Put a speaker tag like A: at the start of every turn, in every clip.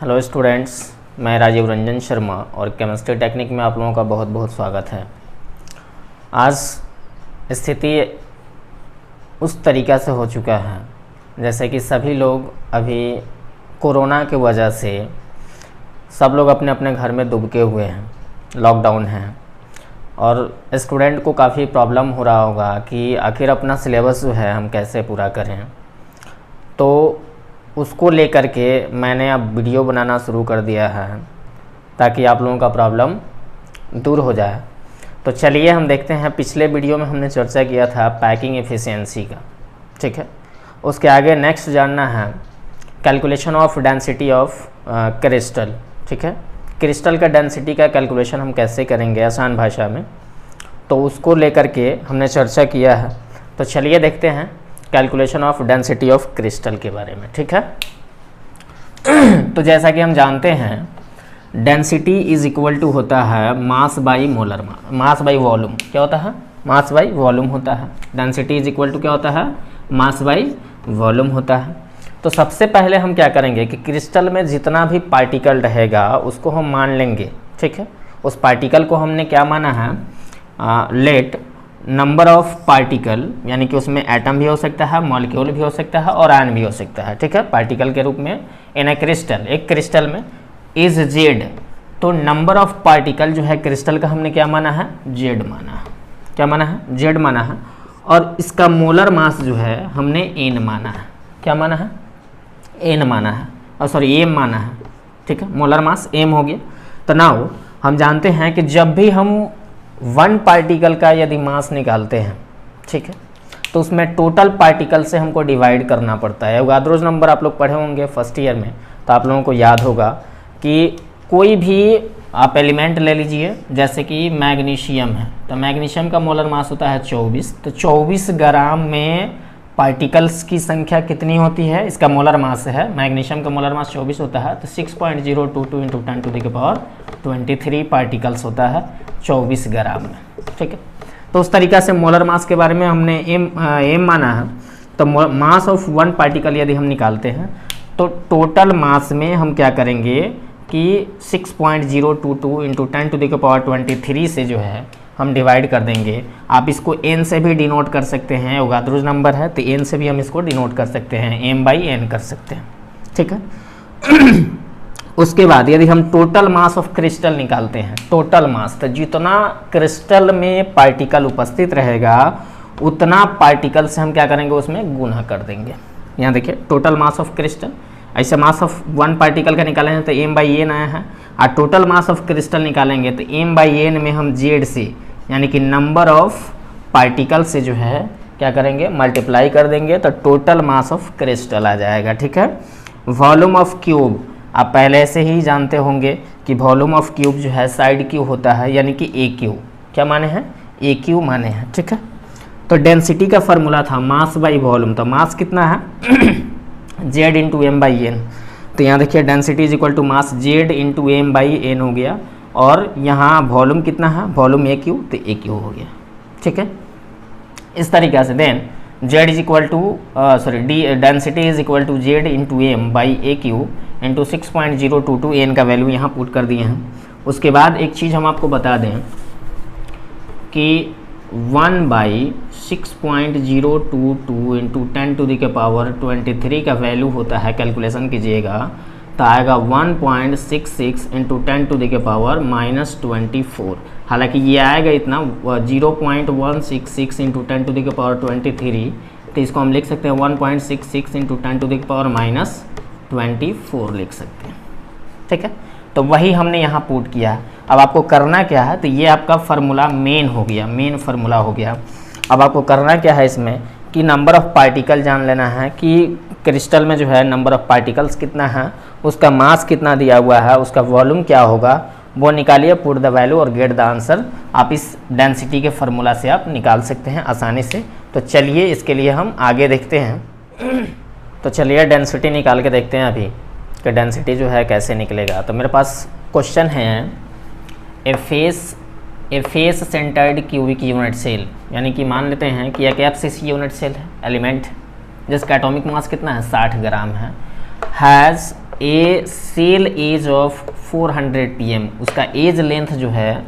A: Hello students, मैं राजीव रंजन शर्मा और chemistry technique में आप लोगों का बहुत बहुत स्वागत है। आज स्थिति उस तरीक़ा से हो चुका है जैसे कि सभी लोग अभी कोरोना की वजह से सब लोग अपने अपने घर में दुबके हुए हैं, लॉकडाउन है और स्टूडेंट को काफ़ी प्रॉब्लम हो रहा होगा कि आखिर अपना सिलेबस जो है हम कैसे पूरा करें। तो उसको लेकर के मैंने अब वीडियो बनाना शुरू कर दिया है ताकि आप लोगों का प्रॉब्लम दूर हो जाए। तो चलिए हम देखते हैं, पिछले वीडियो में हमने चर्चा किया था पैकिंग एफिशिएंसी का, ठीक है। उसके आगे नेक्स्ट जानना है calculation of density of crystal, ठीक है। क्रिस्टल का डेंसिटी का कैलकुलेशन हम कैसे करेंगे आसान भाषा में, तो उसको लेकर के हमने चर्चा किया है। तो चलिए देखते हैं calculation of density of crystal के बारे में, ठीक है। तो जैसा कि हम जानते हैं डेंसिटी इज इक्वल टू होता है mass by molar mass by volume. क्या होता है? मास बाई वॉल्यूम होता है। डेंसिटी इज इक्वल टू क्या होता है? मास बाई वॉल्यूम होता है। तो सबसे पहले हम क्या करेंगे कि क्रिस्टल में जितना भी पार्टिकल रहेगा उसको हम मान लेंगे, ठीक है। उस पार्टिकल को हमने क्या माना है? लेट नंबर ऑफ पार्टिकल, यानी कि उसमें एटम भी हो सकता है, मॉलिक्यूल भी हो सकता है और आयन भी हो सकता है, ठीक है। पार्टिकल के रूप में इन ए क्रिस्टल, एक क्रिस्टल में इज जेड। तो नंबर ऑफ पार्टिकल जो है क्रिस्टल का हमने क्या माना है? जेड माना है। क्या माना है? जेड माना है। और इसका मोलर मास जो है हमने एन माना है। क्या माना है? एन माना है, और सॉरी एम माना है, ठीक है। मोलर मास एम हो गया। तो नाउ हम जानते हैं कि जब भी हम वन पार्टिकल का यदि मास निकालते हैं, ठीक है, तो उसमें टोटल पार्टिकल से हमको डिवाइड करना पड़ता है। एवोगाड्रोस नंबर आप लोग पढ़े होंगे फर्स्ट ईयर में, तो आप लोगों को याद होगा कि कोई भी आप एलिमेंट ले लीजिए, जैसे कि मैग्नीशियम है, तो मैग्नीशियम का मोलर मास होता है 24। तो 24 ग्राम में पार्टिकल्स की संख्या कितनी होती है? इसका मोलर मास है, मैग्नीशियम का मोलर मास 24 होता है, तो 6.022 × 10⁻23 पार्टिकल्स होता है 24 ग्राम में, ठीक है। तो उस तरीक़ा से मोलर मास के बारे में हमने एम माना है। तो मास ऑफ वन पार्टिकल यदि हम निकालते हैं तो टोटल मास में हम क्या करेंगे कि 6.022 × 10⁻23 से जो है हम डिवाइड कर देंगे। आप इसको एन से भी डिनोट कर सकते हैं, एवोगाड्रोस नंबर है तो एन से भी हम इसको डिनोट कर सकते हैं, m/n कर सकते हैं, ठीक है। उसके बाद यदि हम टोटल मास ऑफ क्रिस्टल निकालते हैं, टोटल मास, तो जितना क्रिस्टल में पार्टिकल उपस्थित रहेगा उतना पार्टिकल से हम क्या करेंगे? उसमें गुना कर देंगे। यहाँ देखिए टोटल मास ऑफ क्रिस्टल, ऐसे मास ऑफ वन पार्टिकल का निकाले हैं तो m/n आया है, और टोटल मास ऑफ क्रिस्टल निकालेंगे तो m/n में हम जेड से, यानी कि नंबर ऑफ पार्टिकल से जो है क्या करेंगे? मल्टीप्लाई कर देंगे, तो टोटल मास ऑफ क्रिस्टल आ जाएगा, ठीक है। वॉल्यूम ऑफ क्यूब आप पहले से ही जानते होंगे कि वॉल्यूम ऑफ क्यूब जो है साइड क्यू होता है, यानी कि ए क्यू। क्या माने हैं? ए क्यू माने हैं, ठीक है। तो डेंसिटी का फॉर्मूला था मास बाई वॉल्यूम, तो मास कितना है? Z into m/n। तो यहाँ देखिए density is equal to mass Z into m/n हो गया, और यहाँ वॉल्यूम कितना है? वॉल्यूम ए क्यू, तो ए क्यू हो गया, ठीक है। इस तरीक़े से then Z is equal to density is equal to Z into m/a³ into 6.022 n का वैल्यू यहाँ पुट कर दिए हैं। उसके बाद एक चीज़ हम आपको बता दें कि 1/6.022 इंटू 10⁻23 का वैल्यू होता है, कैलकुलेशन कीजिएगा तो आएगा 1.66 इंटू 10⁻⁻24। हालांकि ये आएगा इतना 0.166 इंटू 10⁻23, तो इसको हम लिख सकते हैं 1.66 इंटू 10⁻⁻24 लिख सकते हैं, ठीक है। तो वही हमने यहाँ पुट किया। अब आपको करना क्या है? तो ये आपका फार्मूला मेन हो गया, मेन फार्मूला हो गया। अब आपको करना क्या है इसमें कि नंबर ऑफ़ पार्टिकल जान लेना है कि क्रिस्टल में जो है नंबर ऑफ़ पार्टिकल्स कितना है, उसका मास कितना दिया हुआ है, उसका वॉल्यूम क्या होगा, वो निकालिए, पुट द वैल्यू और गेट द आंसर। आप इस डेंसिटी के फार्मूला से आप निकाल सकते हैं आसानी से। तो चलिए इसके लिए हम आगे देखते हैं। तो चलिए डेंसिटी निकाल के देखते हैं अभी कि डेंसिटी जो है कैसे निकलेगा। तो मेरे पास क्वेश्चन है a face centred cubic unit cell, यानी कि मान लेते हैं कि एक एफसीसी यूनिट सेल है, एलिमेंट जिसका एटॉमिक मास कितना है? 60 ग्राम है, has a cell edge of 400 pm, उसका एज लेंथ जो है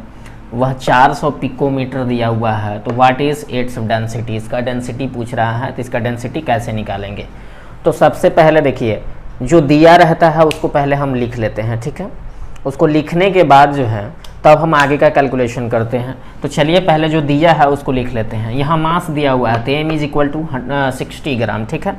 A: वह 400 पिकोमीटर दिया हुआ है। तो व्हाट इज इट्स डेंसिटी, इसका डेंसिटी पूछ रहा है, तो इसका डेंसिटी कैसे निकालेंगे। तो सबसे पहले देखिए जो दिया रहता है उसको पहले हम लिख लेते हैं, ठीक है। उसको लिखने के बाद जो है तब हम आगे का कैलकुलेशन करते हैं। तो चलिए पहले जो दिया है उसको लिख लेते हैं। यहाँ मास दिया हुआ है, तो m इज इक्वल टू 60 ग्राम, ठीक है।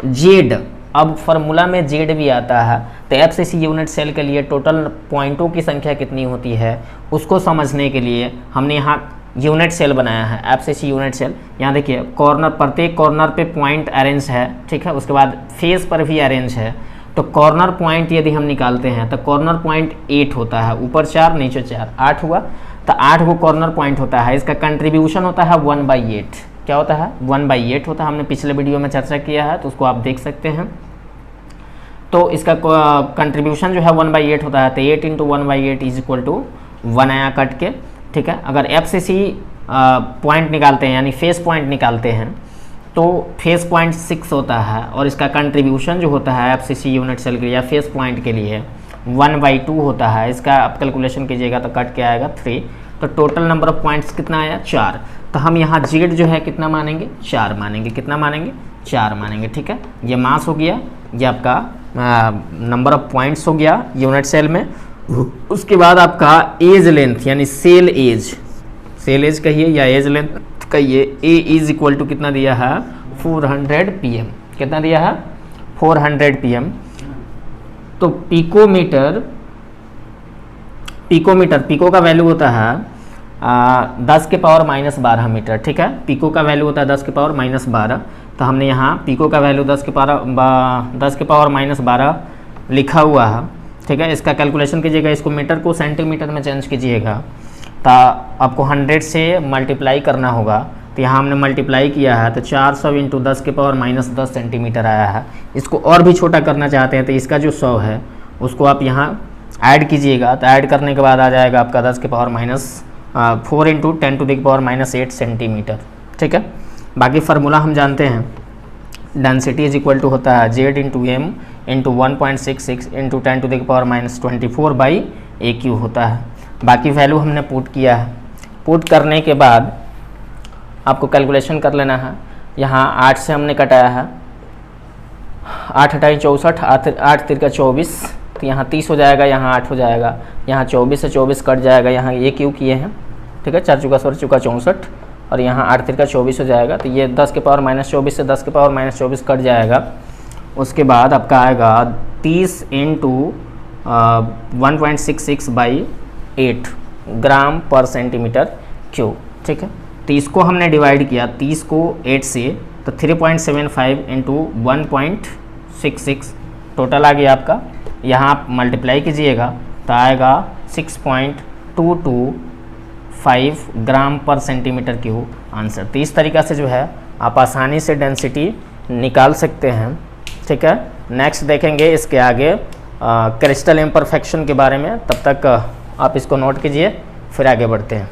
A: जेड, अब फार्मूला में जेड भी आता है, तो एफसीसी यूनिट सेल के लिए टोटल पॉइंटों की संख्या कितनी होती है उसको समझने के लिए हमने यहाँ यूनिट सेल बनाया है, एफसीसी यूनिट सेल। यहाँ देखिए कॉर्नर, प्रत्येक कॉर्नर पे पॉइंट अरेंज है, ठीक है। उसके बाद फेस पर भी अरेंज है। तो कॉर्नर पॉइंट यदि हम निकालते हैं तो कॉर्नर पॉइंट 8 होता है, ऊपर 4 नीचे 4, 8 हुआ। तो 8 को कॉर्नर पॉइंट होता है, इसका कंट्रीब्यूशन होता है 1/8। क्या होता है? 1/8 होता है। हमने पिछले वीडियो में चर्चा किया है, तो उसको आप देख सकते हैं। तो इसका कंट्रीब्यूशन जो है 1/8 होता है, तो 8 × 1/8 इज इक्वल टू 1 आया कट के, ठीक है। अगर एफसीसी पॉइंट निकालते हैं यानी फेस पॉइंट निकालते हैं तो फेस पॉइंट 6 होता है, और इसका कंट्रीब्यूशन जो होता है एफसीसी यूनिट सेल के लिए या फेस पॉइंट के लिए 1/2 होता है। इसका आप कैलकुलेशन कीजिएगा तो कट के आएगा 3। तो टोटल नंबर ऑफ पॉइंट्स कितना आया? 4। तो हम यहाँ जेड जो है कितना मानेंगे? 4 मानेंगे। कितना मानेंगे? 4 मानेंगे, ठीक है। ये मास हो गया, ये आपका नंबर ऑफ पॉइंट्स हो गया यूनिट सेल में। उसके बाद आपका एज लेंथ यानी सेल एज कहिए या एज लेंथ कहिए, ए इज इक्वल टू कितना दिया है? 400 pm। कितना दिया है? 400 pm। तो पिको का वैल्यू होता है 10 के पावर -12 मीटर, ठीक है। पिको का वैल्यू होता है 10 के पावर -12। तो हमने यहाँ पिको का वैल्यू 10 के पावर -12 लिखा हुआ है, ठीक है। इसका कैलकुलेशन कीजिएगा, इसको मीटर को सेंटीमीटर में चेंज कीजिएगा तो आपको 100 से मल्टीप्लाई करना होगा। तो यहाँ हमने मल्टीप्लाई किया है, तो 400 × 10 के पावर -10 सेंटीमीटर आया है। इसको और भी छोटा करना चाहते हैं तो इसका जो 100 है उसको आप यहाँ ऐड कीजिएगा, तो ऐड करने के बाद आ जाएगा आपका 10 के पावर -4 × 10⁻⁸ सेंटीमीटर, ठीक है। बाकी फार्मूला हम जानते हैं, डेंसिटी इज इक्वल टू होता है जेड × m × 1.66 × 10⁻24/AQ होता है। बाकी वैल्यू हमने पुट किया है। पुट करने के बाद आपको कैलकुलेशन कर लेना है। यहाँ 8 से हमने कटाया है, 8 × 64, 8 × 24, तो यहाँ 30 हो जाएगा, यहाँ 8 हो जाएगा, यहाँ 24 से 24 कट जाएगा, यहाँ AQ किए हैं, ठीक है। 4 × 64, और यहाँ 8 × 24 हो जाएगा। तो ये 10 के पावर -24 से 10 के पावर -24 कट जाएगा। उसके बाद आपका आएगा 30 × 1.66/8 ग्राम पर सेंटीमीटर क्यूब, ठीक है। तो इसको हमने डिवाइड किया 30 को 8 से, तो 3.75 × 1.66 टोटल आ गया आपका। यहाँ आप मल्टीप्लाई कीजिएगा तो आएगा 6.225 ग्राम पर सेंटीमीटर क्यूब आंसर। तो इस तरीक़ा से जो है आप आसानी से डेंसिटी निकाल सकते हैं, ठीक है। नेक्स्ट देखेंगे इसके आगे क्रिस्टल इम्परफेक्शन के बारे में। तब तक आप इसको नोट कीजिए, फिर आगे बढ़ते हैं।